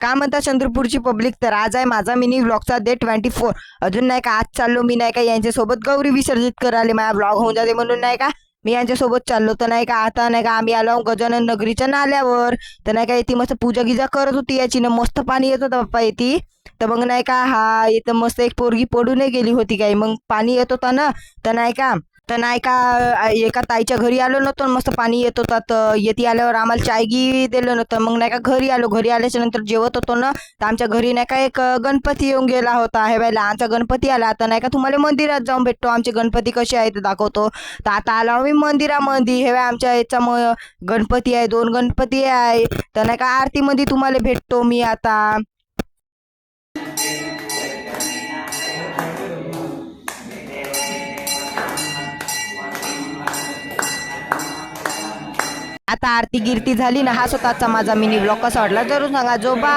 काय म्हणता चंद्रपूरची पब्लिक, तर आज आहे माझा मिनी व्लॉगचा डे 24. अजून नाही का आज चाललो मी नाही का यांच्यासोबत गौरी विसर्जित करायला, माझा व्लॉग होऊन जाते म्हणून नाही का मी यांच्यासोबत चाललो. तर नाही का आता नाही का आम्ही आलो गजानन नगरीच्या नाल्यावर. तर नाही का इथे मस्त पूजा गिजा करत होती याची ना, मस्त पाणी येत होतं बाप्पा इथे. तर मग नाही का हा इथं मस्त एक पोरगी पडून गेली होती काही, मग पाणी येत होता ना. तर नाही का एका ताईच्या घरी आलो नव्हतो, मस्त पाणी येत होता. तर येते आल्यावर आम्हाला चाय गी दिलं नव्हतं. मग नाही का घरी आलो, घरी आल्याच्या नंतर जेवत होतो ना. तर आमच्या घरी नाही का एक गणपती येऊन गेला होता. हे बाई लहानचा गणपती आला. आता नाही का तुम्हाला मंदिरात जाऊन भेटतो, आमचे गणपती कसे आहेत ते दाखवतो. तर आता आलो आम्ही मंदिरामध्ये. हे बाई आमच्या याचा गणपती आहे, 2 गणपती आहे. तर नाही का आरतीमध्ये तुम्हाला भेटतो मी आता. आता आरती गिरती झाली ना. हा स्वतःचा माझा मिनी ब्लॉग कसा वाटला जरूर सांगा. जो बा